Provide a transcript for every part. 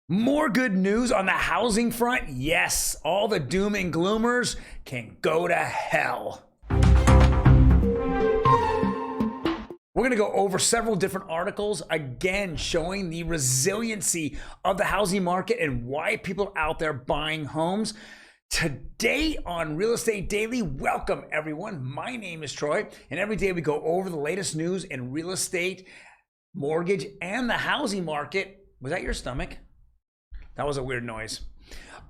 More good news on the housing front. Yes, all the doom and gloomers can go to hell. We're going to go over several different articles, again, showing the resiliency of the housing market and why people are out there buying homes. Today on Real Estate Daily, welcome everyone. My name is Troy, and every day we go over the latest news in real estate, mortgage, and the housing market. Was that your stomach? That was a weird noise.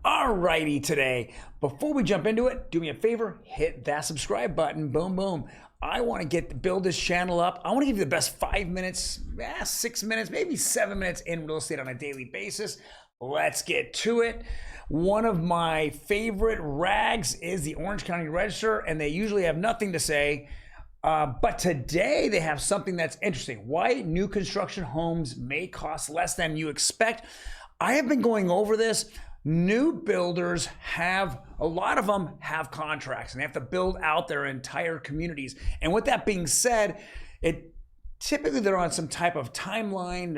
Alrighty today, before we jump into it, do me a favor, hit that subscribe button, boom, boom. I want to build this channel up. I want to give you the best 5 minutes, 6 minutes, maybe 7 minutes in real estate on a daily basis. Let's get to it. One of my favorite rags is the Orange County Register, and they usually have nothing to say. But today they have something that's interesting. Why new construction homes may cost less than you expect. I have been going over this. New builders a lot of them have contracts and they have to build out their entire communities. And with that being said, typically they're on some type of timeline.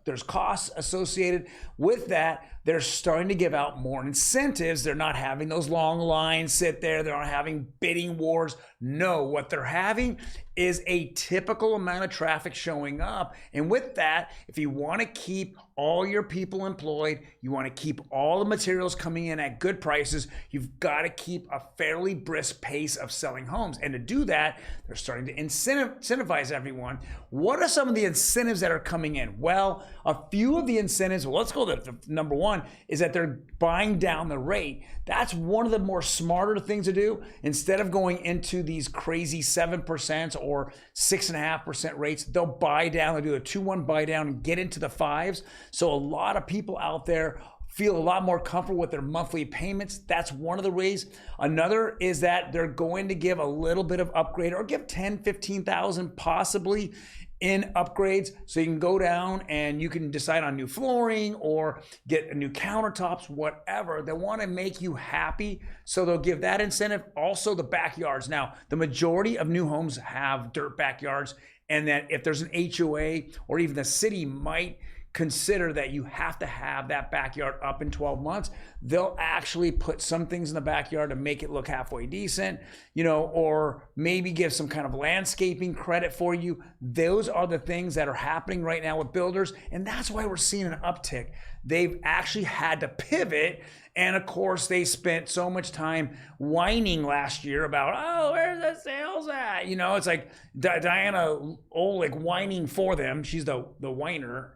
There's costs associated with that. They're starting to give out more incentives. They're not having those long lines sit there. They're not having bidding wars. No, what they're having is a typical amount of traffic showing up. And with that, if you want to keep all your people employed, you want to keep all the materials coming in at good prices, you've got to keep a fairly brisk pace of selling homes. And to do that, they're starting to incentivize everyone. What are some of the incentives that are coming in? Well, a few of the incentives, let's go to number one, is that they're buying down the rate. That's one of the more smarter things to do. Instead of going into these crazy 7% or 6.5% rates, they'll buy down, they'll do a 2-1 buy down and get into the 5s. So a lot of people out there feel a lot more comfortable with their monthly payments. That's one of the ways. Another is that they're going to give a little bit of upgrade or give 10, 15,000 possibly in upgrades. So you can go down and you can decide on new flooring or get a new countertops, whatever. They want to make you happy. So they'll give that incentive. Also the backyards. Now, the majority of new homes have dirt backyards, and that if there's an HOA or even the city might consider that you have to have that backyard up in 12 months, they'll actually put some things in the backyard to make it look halfway decent, or maybe give some kind of landscaping credit for you. Those are the things that are happening right now with builders, and that's why we're seeing an uptick. They've actually had to pivot, and of course they spent so much time whining last year about, oh, where's the sales at? It's like Diana Olick whining for them. She's the whiner.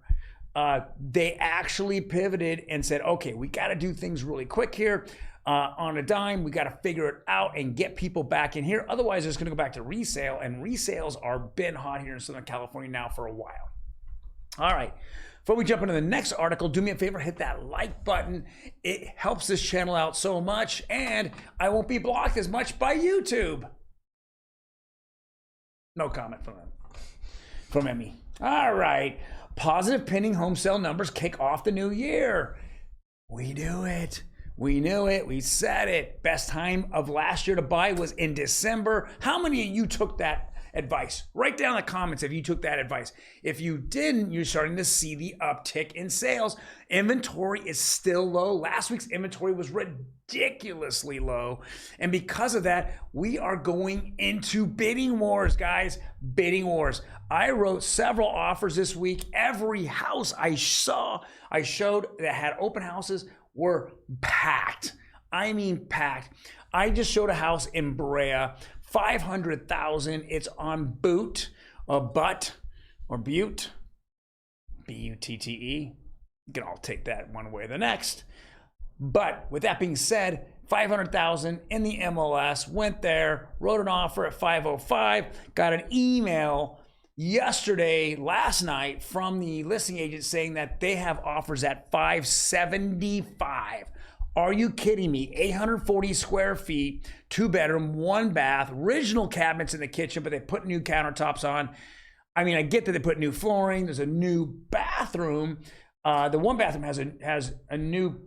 They actually pivoted and said, okay, we got to do things really quick here on a dime. We got to figure it out and get people back in here. Otherwise, it's going to go back to resale, and resales are been hot here in Southern California now for a while. All right. Before we jump into the next article, do me a favor, hit that like button. It helps this channel out so much, and I won't be blocked as much by YouTube. No comment from Emmy. All right. Positive pending home sale numbers kick off the new year. We knew it. We knew it. We said it. Best time of last year to buy was in December. How many of you took that advice? Write down in the comments if you took that advice. If you didn't, you're starting to see the uptick in sales. Inventory is still low. Last week's inventory was ridiculously low. And because of that, we are going into bidding wars, guys. Bidding wars. I wrote several offers this week. Every house I showed that had open houses were packed. I mean packed. I just showed a house in Brea, $500,000. It's on Butte, or Butte, B-U-T-T-E. You can all take that one way or the next. But with that being said, $500,000 in the MLS, went there, wrote an offer at 505, got an email last night from the listing agent saying that they have offers at 575. Are you kidding me? 840 square feet, 2-bedroom, 1-bath, original cabinets in the kitchen, but they put new countertops on. I mean, I get that they put new flooring. There's a new bathroom. The one bathroom has a new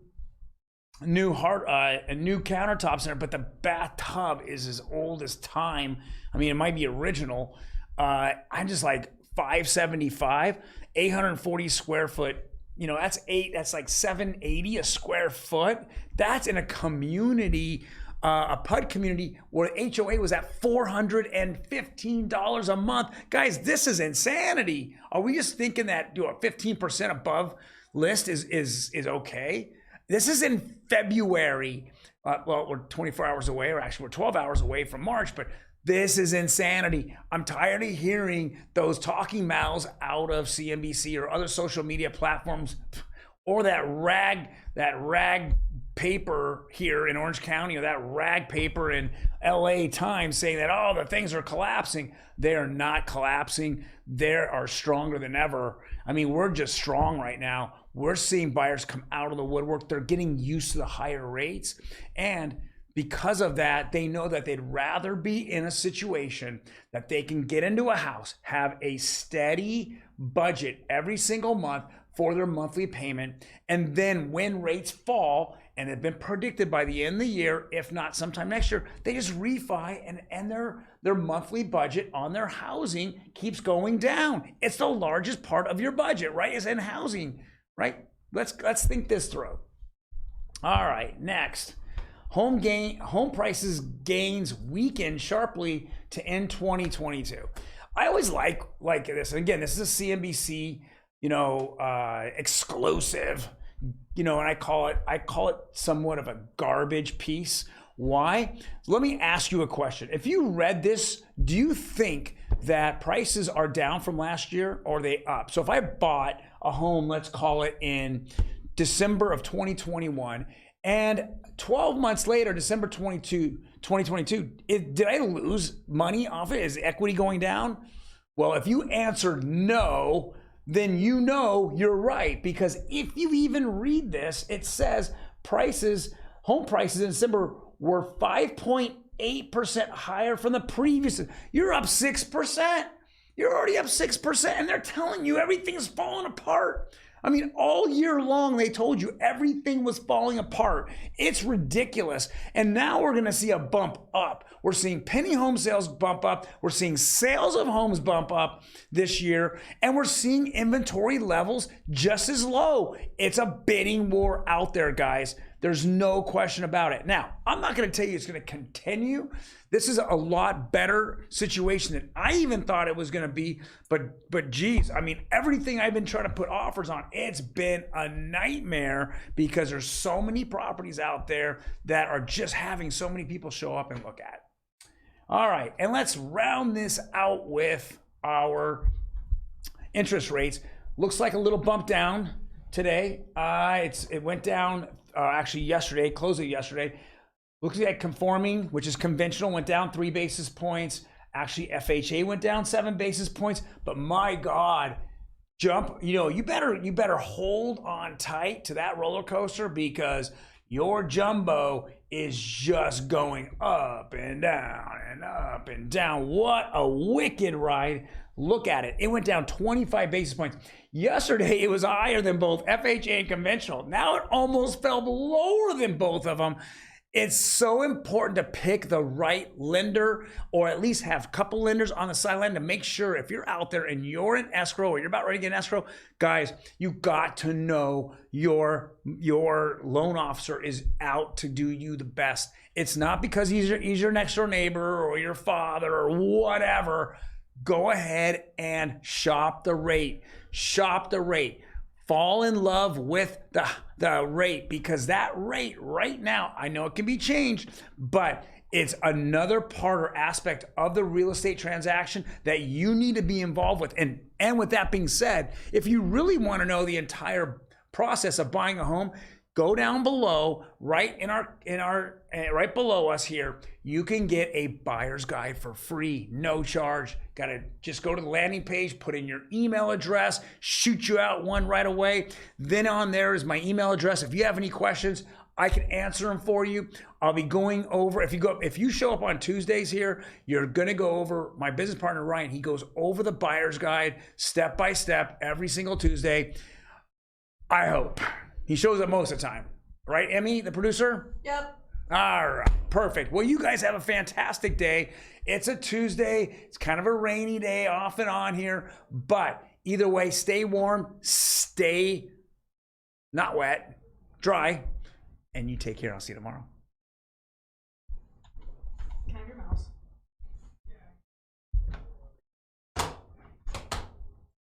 countertops in it, but the bathtub is as old as time. I mean, it might be original. I'm just like 575, 840 square foot that's like $780 a square foot. That's in a community, a PUD community where HOA was at $415 a month. Guys, this is insanity. Are we just thinking that 15% above list is okay? This is in February. Well, we're 24 hours away, or actually we're 12 hours away from March, but this is insanity. I'm tired of hearing those talking mouths out of CNBC or other social media platforms, or that rag paper here in Orange County, or that rag paper in LA Times saying that, oh, the things are collapsing. They are not collapsing. They are stronger than ever. I mean, we're just strong right now. We're seeing buyers come out of the woodwork. They're getting used to the higher rates. And because of that, they know that they'd rather be in a situation that they can get into a house, have a steady budget every single month for their monthly payment, and then when rates fall, and have been predicted by the end of the year, if not sometime next year, they just refi, and their monthly budget on their housing keeps going down. It's the largest part of your budget, right? Is in housing, right? Let's think this through. All right, next. Home prices gains weakened sharply to end 2022. I always like this. And again, this is a CNBC, exclusive, and I call it somewhat of a garbage piece. Why? Let me ask you a question. If you read this, do you think that prices are down from last year, or are they up? So if I bought a home, let's call it in December of 2021, and 12 months later, December 2022, did I lose money off it? Is equity going down? Well, if you answered no, then you're right. Because if you even read this, it says home prices in December were 5.8% higher from the previous. You're up 6%. You're already up 6%, and they're telling you everything's falling apart. I mean, all year long, they told you everything was falling apart. It's ridiculous. And now we're going to see a bump up. We're seeing penny home sales bump up. We're seeing sales of homes bump up this year. And we're seeing inventory levels just as low. It's a bidding war out there, guys. There's no question about it. Now, I'm not going to tell you it's going to continue. This is a lot better situation than I even thought it was going to be. But geez, I mean, everything I've been trying to put offers on, it's been a nightmare because there's so many properties out there that are just having so many people show up and look at. All right, and let's round this out with our interest rates. Looks like a little bump down today. It went down actually yesterday, closed it yesterday. Looks like conforming, which is conventional, went down 3 basis points. Actually, FHA went down 7 basis points. But my God, you better hold on tight to that roller coaster, because your jumbo is just going up and down and up and down. What a wicked ride. Look at it. It went down 25 basis points. Yesterday, it was higher than both FHA and conventional. Now it almost fell lower than both of them. It's so important to pick the right lender, or at least have a couple lenders on the sideline to make sure if you're out there and you're in escrow, or you're about ready to get in escrow, guys, you got to know your loan officer is out to do you the best. It's not because he's your next door neighbor or your father or whatever. Go ahead and shop the rate. Shop the rate. Fall in love with the rate, because that rate right now, I know it can be changed, but it's another part or aspect of the real estate transaction that you need to be involved with. And with that being said, if you really want to know the entire process of buying a home, go down below, right below us here. You can get a buyer's guide for free, no charge. Got to just go to the landing page, put in your email address, shoot you out one right away. Then on there is my email address. If you have any questions, I can answer them for you. I'll be going over, if you show up on Tuesdays here, you're going to go over, my business partner, Ryan, he goes over the buyer's guide step by step every single Tuesday. I hope. He shows up most of the time. Right, Emmy, the producer? Yep. All right, perfect. Well, you guys have a fantastic day. It's a Tuesday. It's kind of a rainy day off and on here. But either way, stay warm, stay not wet, dry. And you take care. I'll see you tomorrow.